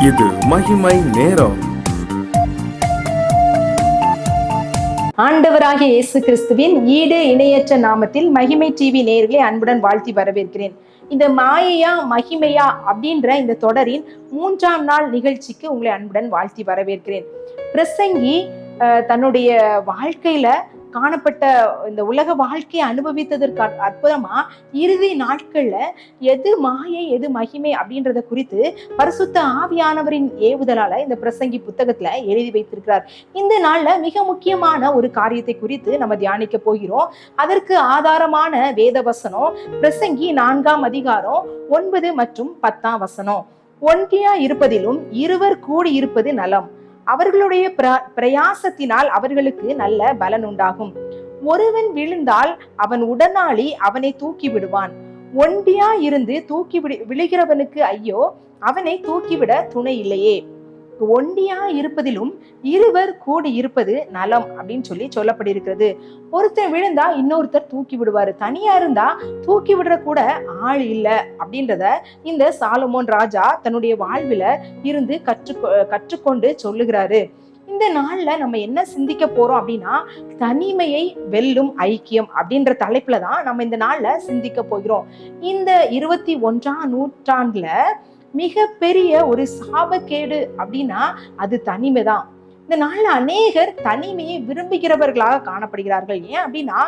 இது மகிமை நேரம். ஆண்டவராகிய இயேசு கிறிஸ்துவின் ஈடு இணையற்ற நாமத்தில் மகிமை டிவி நேயர்களை அன்புடன் வாழ்த்தி வரவேற்கிறேன். இந்த மாயையா மகிமையா அப்படின்ற இந்த தொடரின் 3ஆம் நாள் நிகழ்ச்சிக்கு உங்களை அன்புடன் வாழ்த்தி வரவேற்கிறேன். பிரசங்கி தன்னுடைய வாழ்க்கையில காணப்பட்ட இந்த உலக வாழ்க்கையை அனுபவித்ததற்கு அற்புதமா இறுதி நாட்கள்ல எது மாயை எது மகிமை அப்படின்றத குறித்து பரிசுத்த ஆவியானவரின் ஏவுதலால இந்த பிரசங்கி புத்தகத்துல எழுதி வைத்திருக்கிறார். இந்த நாள்ல மிக முக்கியமான ஒரு காரியத்தை குறித்து நம்ம தியானிக்க போகிறோம். அதற்கு ஆதாரமான வேத வசனம் பிரசங்கி 4ஆம் அதிகாரம் 9 மற்றும் 10ஆம் வசனம். ஒன்றியா இருப்பதிலும் இருவர் கூடி இருப்பது நலம், அவர்களுடைய பிரயாசத்தினால் அவர்களுக்கு நல்ல பலன் உண்டாகும். ஒருவன் விழுந்தால் அவன் உடனாளி அவனை தூக்கி விடுவான். ஒண்டியா இருந்து விழுகிறவனுக்கு ஐயோ, அவனை தூக்கிவிட துணை இல்லையே. ஒண்டியா இருப்பதிலும் இருவர் கூடி இருப்பது நலம் அப்படின்னு சொல்லப்பட்டிருக்கிறது. ஒருத்தர் விழுந்தா இன்னொருத்தர் தூக்கி விடுவாரு, தனியா இருந்தா தூக்கி விடுற கூட ஆள் இல்லை அப்படின்றத இந்த சாலமோன் ராஜா தன்னுடைய வாழ்வில இருந்து கற்றுக்கொண்டு சொல்லுகிறாரு. இந்த நாள்ல நம்ம என்ன சிந்திக்க போறோம் அப்படின்னா, தனிமையை வெல்லும் ஐக்கியம் அப்படின்ற தலைப்புல தான் நம்ம இந்த நாள்ல சிந்திக்க போகிறோம். இந்த 21ஆம் நூற்றாண்டுல மிக பெரிய ஒரு சாபக்கேடு அப்படின்னா அது தனிமை தான். இந்த நாள்ல அநேகர் தனிமையை விரும்புகிறவர்களாக காணப்படுகிறார்கள். ஏன் அப்படின்னா,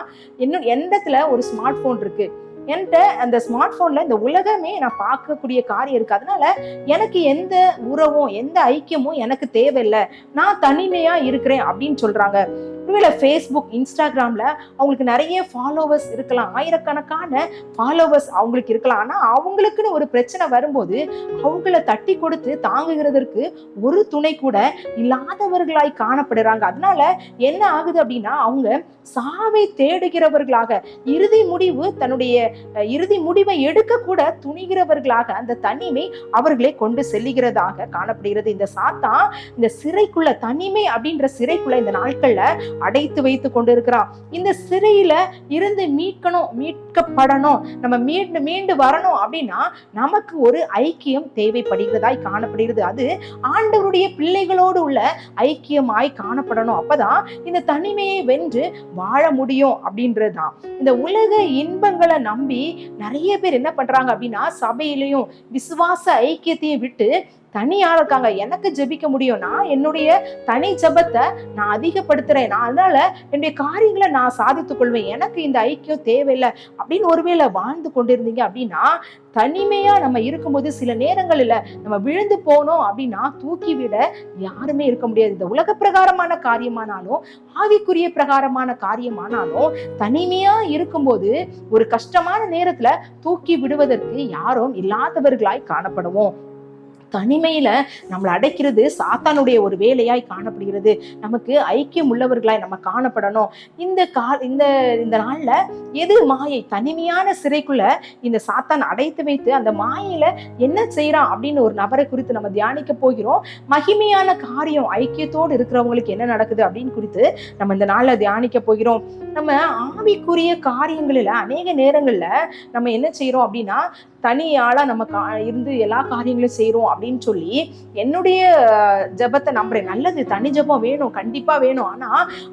என்னிடத்துல ஒரு ஸ்மார்ட் போன் இருக்கு, என்கிட்ட அந்த ஸ்மார்ட் போன்ல இந்த உலகமே நான் பார்க்கக்கூடிய காரியம் இருக்கு. அதனால எனக்கு எந்த உறவும் எந்த ஐக்கியமும் எனக்கு தேவையில்லை, நான் தனிமையா இருக்கிறேன் அப்படின்னு சொல்றாங்க. ஒருவேளை ஃபேஸ்புக் இன்ஸ்டாகிராம்ல அவங்களுக்கு நிறைய ஃபாலோவர்ஸ் இருக்கலாம், ஆயிரக்கணக்கான ஃபாலோவர்ஸ் அவங்களுக்கு இருக்கலாம். ஆனா அவங்களுக்குன்னு ஒரு பிரச்சனை வரும்போது அவங்கள தட்டி கொடுத்து தாங்குகிறதற்கு ஒரு துணை கூட இல்லாதவர்களாய் காணப்படுறாங்க. அதனால என்ன ஆகுது அப்படின்னா, அவங்க சாவை தேடுகிறவர்களாக, தன்னுடைய இறுதி முடிவை எடுக்க கூட துணிகிறவர்களாக அந்த தனிமை அவர்களை கொண்டு செல்லுகிறதாக காணப்படுகிறது. இந்த சாத்தான் இந்த சிறைக்குள்ள, தனிமை அப்படின்ற சிறைக்குள்ள இந்த நாட்கள்ல அடைத்து வைத்து கொண்டிருக்கிறான். இந்த சிறையில இருந்து மீட்கப்படணும், நம்ம மீண்டு வரணும் அப்படின்னா நமக்கு ஒரு ஐக்கியம் தேவைப்படுகிறதாய் காணப்படுகிறது. அது ஆண்டவருடைய பிள்ளைகளோடு உள்ள ஐக்கியமாய் காணப்படணும். அப்பதான் இந்த தனிமையை வென்று வாழ முடியும் அப்படின்றதுதான். இந்த உலக இன்பங்களை நம்பி நிறைய பேர் என்ன பண்றாங்க அப்படின்னா, சபையிலையும் விசுவாச ஐக்கியத்தையும் விட்டு தனியா இருக்காங்க. எனக்கு ஜெபிக்க முடியும், நான் என்னுடைய தனி ஜெபத்தை நான் அதிகப்படுத்துறேன், நான் அதனால என்னுடைய காரியங்களை நான் சாதித்துக் கொள்வேன், எனக்கு இந்த ஐக்கியம் தேவையில்லை அப்படின்னு ஒருவேளை வாழ்ந்து கொண்டிருந்தீங்க அப்படின்னா, தனிமையா நம்ம இருக்கும்போது சில நேரங்களில் நம்ம விழுந்து போனோம் அப்படின்னா தூக்கி விட யாருமே இருக்க முடியாது. இந்த உலக பிரகாரமான காரியமானாலும் ஆவிக்குரிய பிரகாரமான காரியமானாலும் தனிமையா இருக்கும்போது ஒரு கஷ்டமான நேரத்துல தூக்கி விடுவதற்கு யாரும் இல்லாதவர்களாய் காணப்படுவோம். தனிமையில நம்மளை அடைக்கிறது சாத்தானுடைய ஒரு வேலையாய் காணப்படுகிறது. நமக்கு ஐக்கியம் உள்ளவர்களாய் நம்ம காணப்படணும். இந்த நாள்ல எது மாயை, தனிமையான சிறைக்குள்ள இந்த சாத்தான் அடைத்து வைத்து அந்த மாயையில என்ன செய்யறான் அப்படின்னு ஒரு நபரை குறித்து நம்ம தியானிக்க போகிறோம். மகிமையான காரியம், ஐக்கியத்தோடு இருக்கிறவங்களுக்கு என்ன நடக்குது அப்படின்னு குறித்து நம்ம இந்த நாள்ல தியானிக்க போகிறோம். நம்ம ஆவிக்குரிய காரியங்களில அநேக நேரங்கள்ல நம்ம என்ன செய்யறோம் அப்படின்னா, தனியாளா நம்ம இருந்து எல்லா காரியங்களும் செய்யறோம் அப்படின்னு சொல்லி என்னுடைய ஜெபத்தை நம்புறேன். நல்லது, தனி ஜெபம் வேணும், கண்டிப்பா வேணும். ஆனா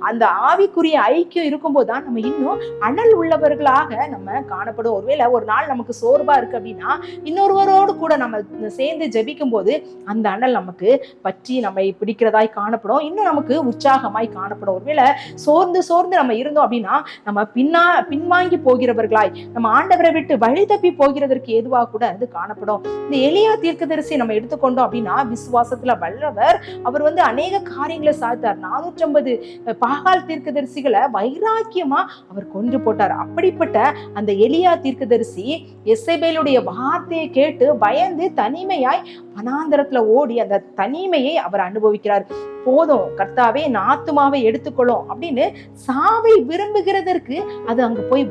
அந்த ஆவிக்குரிய ஐக்கியம் இருக்கும்போது தான் நம்ம இன்னும் அனல் உள்ளவர்களாக நம்ம காணப்படும். ஒருவேளை ஒரு நாள் நமக்கு சோர்வா இருக்கு அப்படின்னா இன்னொருவரோடு கூட நம்ம சேர்ந்து ஜெபிக்கும் போது அந்த அனல் நமக்கு பற்றி நம்மை பிடிக்கிறதாய் காணப்படும், இன்னும் நமக்கு உற்சாகமாய் காணப்படும். ஒருவேளை சோர்ந்து நம்ம இருந்தோம் அப்படின்னா நம்ம பின்வாங்கி போகிறவர்களாய், நம்ம ஆண்டவரை விட்டு வழி தப்பி போகிறதற்கு ஏதுவா கூட அது காணப்படும். இந்த எலியா தீர்க்கதரிசி நம்ம எடுத்துக்கொண்டோம் அப்படின்னா, விசுவாசத்துல வல்லவர். அவர் அநேக காரியங்களை சாதித்தார். 450 பாகால் தீர்க்கதரிசிகளை வைராக்கியமா அவர் கொன்று போட்டார். அப்படிப்பட்ட அந்த எலியா தீர்க்கதரிசி எசேபேலுடைய வார்த்தையை கேட்டு பயந்து தனிமையாய் வனாந்தரத்துல ஓடி அந்த தனிமையை அவர் அனுபவிக்கிறார். போதும் கர்த்தாவே, என் ஆத்துமாவை எடுத்துக்கொள்ளும் அப்படின்னு சாவை விரும்புகிறதற்கு அது அங்க போய்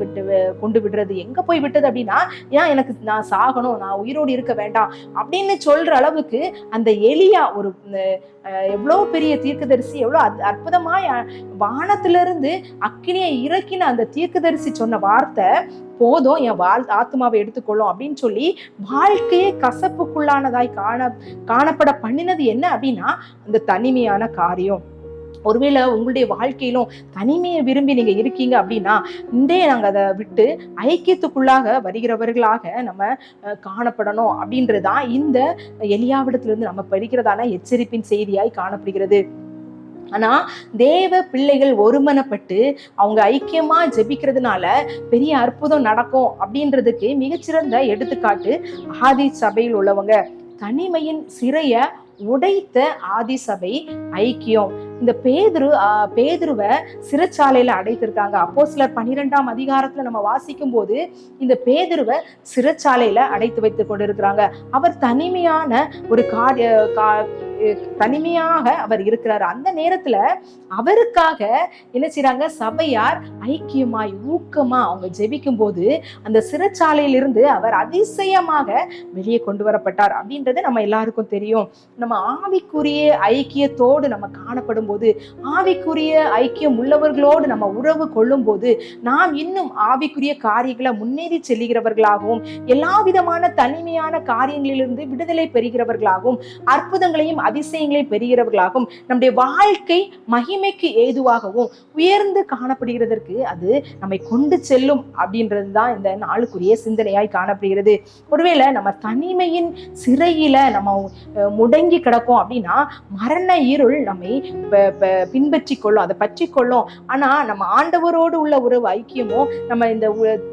கொண்டு விடுறது. எங்க போய் விட்டது அப்படின்னா, ஏன் எனக்கு நான் சாகணும், நான் உயிரோடு இருக்க வேண்டாம் அப்படின்னு சொல்ற அளவுக்கு அந்த எலியா ஒரு எவ்வளவு பெரிய தீர்க்கதரிசி, எவ்வளவு அற்புதமாய் வானத்திலிருந்து அக்கினியை இறக்கின அந்த தீர்க்கதரிசி சொன்ன வார்த்தை போதும், என் ஆத்மாவை எடுத்துக்கொள்ளும் அப்படின்னு சொல்லி வாழ்க்கையே கசப்புக்குள்ளானதாய் காணப்பட பண்ணினது என்ன அப்படின்னா அந்த தனிமையான காரியம். ஒருவேளை உங்களுடைய வாழ்க்கையிலும் தனிமையை விரும்பி நீங்க இருக்கீங்க அப்படின்னா இன்றே நாங்க அதை விட்டு ஐக்கியத்துக்குள்ளாக வருகிறவர்களாக நம்ம காணப்படணும் அப்படின்றதுதான் இந்த எலியாவிடத்திலிருந்து நம்ம படிக்கிறதான எச்சரிப்பின் செய்தியாய் காணப்படுகிறது. ஆனா தேவ பிள்ளைகள் ஒருமனப்பட்டு அவங்க ஐக்கியமா ஜெபிக்கிறதுனால பெரிய அற்புதம் நடக்கும் அப்படின்றதுக்கு மிகச்சிறந்த எடுத்துக்காட்டு ஆதி சபையில் உள்ளவங்க. தனிமையின் சிறைய உடைத்த ஆதி சபை ஐக்கியம். இந்த பேதுருவை சிறைச்சாலையில அடைத்திருக்காங்க. அப்போஸ்தலர் 12ஆம் அதிகாரத்துல நம்ம வாசிக்கும் போது இந்த பேதுருவை சிறைச்சாலையில அடைத்து வைத்துக் கொண்டிருக்கிறாங்க. அவர் தனிமையான ஒரு தனிமையாக அவர் இருக்கிறார். அந்த நேரத்துல அவருக்காக என்ன செய்றாங்க, சபையார் ஐக்கியமாய் ஊக்கமா அவங்க ஜெபிக்கும் போது அந்த சிறைச்சாலையிலிருந்து அவர் அதிசயமாக வெளியே கொண்டு வரப்பட்டார் அப்படின்றது நம்ம எல்லாருக்கும் தெரியும். நம்ம ஆவிக்குரிய ஐக்கியத்தோடு நம்ம காணப்படும் போது, ஆவிக்குரிய ஐக்கியம் உள்ளவர்களோடு நம்ம உறவு கொள்ளும் போது நாம் இன்னும் ஆவிக்குரிய காரியங்களை முன்னேறி செல்லுகிறவர்களாகவும் எல்லா விதமான தனிமையான காரியங்களிலிருந்து விடுதலை பெறுகிறவர்களாகவும் அற்புதங்களையும் அதிசயங்களையும் பெறுகிறவர்களாகவும் நம்முடைய வாழ்க்கை மகிமைக்கு ஏதுவாகவும் உயர்ந்து காணப்படுகிறதற்கு அது நம்மை கொண்டு செல்லும் அப்படின்றது தான் இந்த நாளுக்குரிய சிந்தனையாய் காணப்படுகிறது. ஒருவேளை நம்ம தனிமையின் சிறையில நம்ம முடங்கி கிடக்கும் அப்படின்னா மரண இருள் நம்மை பின்பற்றி கொள்ளும், அதை பற்றி கொள்ளும். ஆனா நம்ம ஆண்டவரோடு உள்ள உறவு ஐக்கியமும் நம்ம இந்த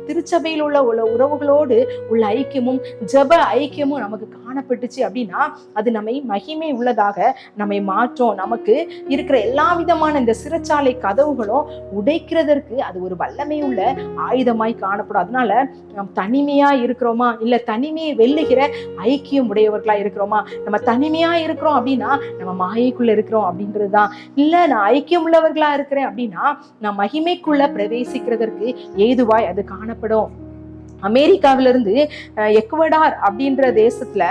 திருச்சபையில் உள்ள உறவுகளோடு உள்ள ஐக்கியமும் ஜெப ஐக்கியமும் நமக்கு காணப்பட்டுச்சு அப்படின்னா அது நம்மை மகிமை உள்ளதாக நம்மை மாற்றும். நமக்கு இருக்கிற எல்லா விதமான இந்த சிறைச்சாலை கதவுகளும் உடைக்கிறதற்கு அது ஒரு வல்லமை உள்ள ஆயுதமாய் காணப்படும். அதனால நம்ம தனிமையா இருக்கிறோமா, இல்ல தனிமையை வெல்லுகிற ஐக்கியம் உடையவர்களா இருக்கிறோமா? நம்ம தனிமையா இருக்கிறோம் அப்படின்னா நம்ம மாயைக்குள்ள இருக்கிறோம் அப்படின்றதுதான். இல்ல நான் ஐக்கியம் உள்ளவர்களா இருக்கிறேன் அப்படின்னா நான் மகிமைக்குள்ள பிரவேசிக்கிறதற்கு ஏதுவாய் அது காணப்படும். அமெரிக்காவிலிருந்து எக்குவடார் அப்படின்ற தேசத்துல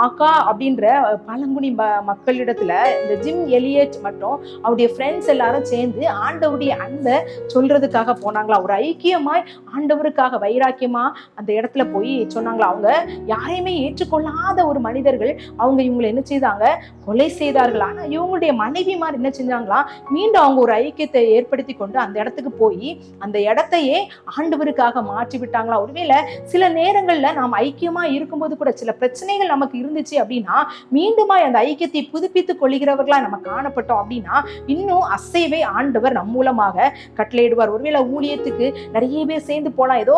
ஆக்கா அப்படின்ற பழங்குடி மக்களிடத்துல இந்த ஜிம் எலியட் மற்றும் அவருடைய ஃப்ரெண்ட்ஸ் எல்லாரும் சேர்ந்து ஆண்டவருடைய அன்பை சொல்றதுக்காக போனாங்களா. ஒரு ஐக்கியமாய் ஆண்டவருக்காக வைராக்கியமா அந்த இடத்துல போய் சொன்னாங்களா. அவங்க யாரையுமே ஏற்றுக்கொள்ளாத ஒரு மனிதர்கள் அவங்க இவங்களை என்ன செய்தாங்க, கொலை செய்தார்கள். ஆனா இவங்களுடைய மனைவிமார் என்ன செஞ்சாங்களா, மீண்டும் அவங்க ஒரு ஐக்கியத்தை ஏற்படுத்தி கொண்டு அந்த இடத்துக்கு போய் அந்த இடத்தையே ஆண்டவருக்காக மாற்றி விட்டாங்க. ஒருவேளை சில நேரங்கள்ல நாம் ஐக்கியமா இருக்கும்போது கூட சில பிரச்சனைகள் நமக்கு இருந்துச்சு அப்படின்னா மீண்டுமா அந்த ஐக்கியத்தை புதுப்பித்துக் கொள்கிறவர்களா நம்ம காணப்பட்டோம் அப்படின்னா இன்னும் அசைவை ஆண்டவர் நம் மூலமாக கட்டளையிடுவார். ஒருவேளை ஊழியத்துக்கு நிறைய பேர் சேர்ந்து போலாம், ஏதோ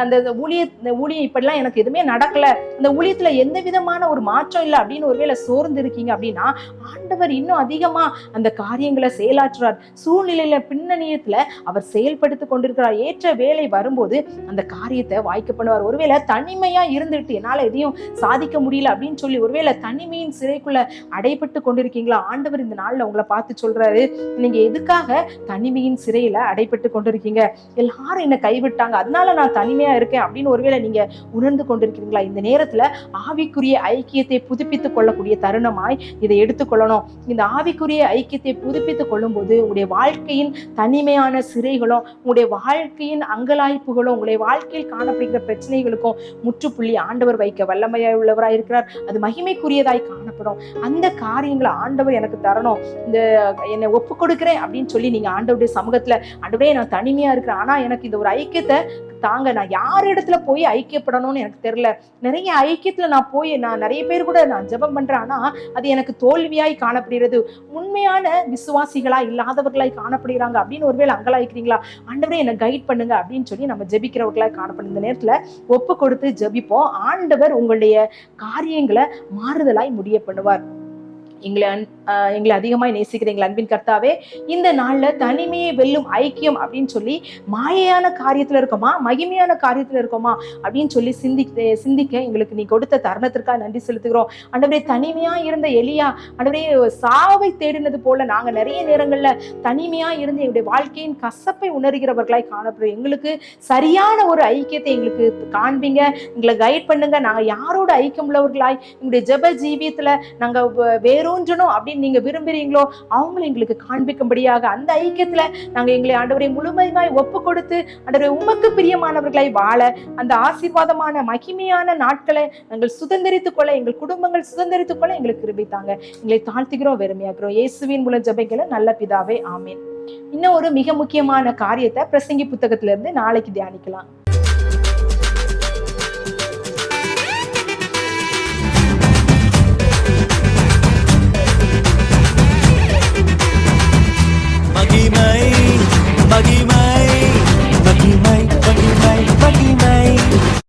அந்த ஊழியம் இப்படிலாம் எனக்கு எதுவுமே நடக்கல, இந்த ஊழியத்துல எந்த விதமான ஒரு மாற்றம் இல்லை அப்படின்னு ஒருவேளை சோர்ந்து இருக்கீங்க அப்படின்னா ஆண்டவர் இன்னும் அதிகமா அந்த காரியங்களை செயலாற்றுறார். சூழ்நிலையில பின்னணியத்துல அவர் செயல்படுத்தி கொண்டிருக்கிறார். ஏற்ற வேலை வரும்போது அந்த காரியத்தை வாய்க்க பண்ணுவார். ஒருவேளை தனிமையா இருந்துட்டு என்னால எதையும் சாதிக்க முடியல அப்படின்னு சொல்லி ஒருவேளை தனிமையின் சிறைக்குள்ள அடைபட்டு கொண்டிருக்கீங்களா, ஆண்டவர் இந்த நாள்ல உங்களை பார்த்து சொல்றாரு, நீங்க எதுக்காக தனிமையின் சிறையில அடைபட்டு கொண்டிருக்கீங்க? எல்லாரும் என்ன கைவிட்டாங்க, அதனால நான் தனிமையா இருக்கேன் அப்படின்னு ஒருவேளை நீங்க உணர்ந்து கொண்டிருக்கிறீங்களா? இந்த நேரத்துல ஆவிக்குரிய ஐக்கியத்தை புதுப்பித்துக் கொள்ளக்கூடிய தருணமாய் இதை எடுத்துக்கொள்ளணும். இந்த ஆவிக்குரிய ஐக்கியத்தை புதுப்பித்துக் கொள்ளும் போது உங்களுடைய வாழ்க்கையின் தனிமையான சிறைகளும் உங்களுடைய வாழ்க்கையின் அங்கலாய்ப்புகளும் உங்களுடைய வாழ்க்கையில் காணப்படுகிற பிரச்சனைகளுக்கும் முற்றுப்புள்ளி ஆண்டவர் வைக்க வல்லமையாய் உள்ளவராய் இருக்கிறார். அது மகிமைக்குரியதாய் காணப்படும். அந்த காரியங்களை ஆண்டவர் எனக்கு தரணும், இந்த என்னை ஒப்பு கொடுக்கிறேன் அப்படின்னு சொல்லி நீங்க ஆண்டவருடைய சமூகத்துல, ஆண்டவரே நான் தனிமையா இருக்கிறேன், ஆனா எனக்கு இந்த ஒரு ஐக்கியத்தை தாங்க, நான் யார் இடத்துல போய் ஐக்கியப்படணும்னு எனக்கு தெரியல, நிறைய ஐக்கியத்துல நான் போய் நான் நிறைய பேர் கூட நான் ஜெபம் பண்றேன், ஆனா அது எனக்கு தோல்வியாய் காணப்படுகிறது, உண்மையான விசுவாசிகளா இல்லாதவர்களாய் காணப்படுகிறாங்க அப்படின்னு ஒருவேளை அங்கலாய்க்கிறீங்களா? ஆண்டவரே என்னை கைட் பண்ணுங்க அப்படின்னு சொல்லி நம்ம ஜெபிக்கிறவர்களாய் காணப்படும். இந்த நேரத்துல ஒப்பு கொடுத்து ஜெபிப்போம். ஆண்டவர் உங்களுடைய காரியங்களை மாறுதலாய் முடிய பண்ணுவார். எங்களை அதிகமாய் நேசிக்கிற எங்கள் அன்பின் கர்த்தாவே, இந்த நாள்ல தனிமையை வெல்லும் ஐக்கியம் அப்படின்னு சொல்லி மாயையான காரியத்துல இருக்கோமா மகிமையான காரியத்துல இருக்கோமா அப்படின்னு சொல்லி சிந்திக்க எங்களுக்கு நீ கொடுத்த தருணத்திற்காக நன்றி செலுத்துகிறோம். ஆண்டவரே, தனிமையா இருந்த எலியா ஆண்டவரே சாவை தேடினது போல நாங்க நிறைய நேரங்கள்ல தனிமையா இருந்து எங்களுடைய வாழ்க்கையின் கசப்பை உணர்கிறவர்களாய் காணப்படுறோம். எங்களுக்கு சரியான ஒரு ஐக்கியத்தை எங்களுக்கு காண்பீங்க, எங்களை கைட் பண்ணுங்க. நாங்க யாரோட ஐக்கியம் உள்ளவர்களாய் எங்களுடைய ஜெப ஜீவியத்துல நாங்க வேறு வேரூன்றணும் அப்படின்னு நீங்க விரும்புறீங்களோ அவங்களை எங்களுக்கு காண்பிக்கும்படியாக அந்த ஐக்கியத்துல நாங்க எங்களை ஆண்டவரை முழுமையாய் ஒப்பு கொடுத்து ஆண்டவரை உமக்கு பிரியமானவர்களை வாழ அந்த ஆசீர்வாதமான மகிமையான நாட்களை நாங்கள் சுதந்திரித்துக் கொள்ள, எங்கள் குடும்பங்கள் சுதந்திரித்துக் கொள்ள எங்களுக்கு கிருபைத்தாங்க. எங்களை தாழ்த்துகிறோம், வெறுமையாக்குறோம். இயேசுவின் மூலம் ஜெபிக்கிற நல்ல பிதாவே, ஆமீன். இன்னும் ஒரு மிக முக்கியமான காரியத்தை பிரசங்கி புத்தகத்துல இருந்து நாளைக்கு தியானிக்கலாம். மகிமை மகிமை மகிமை மகிமை மகிமை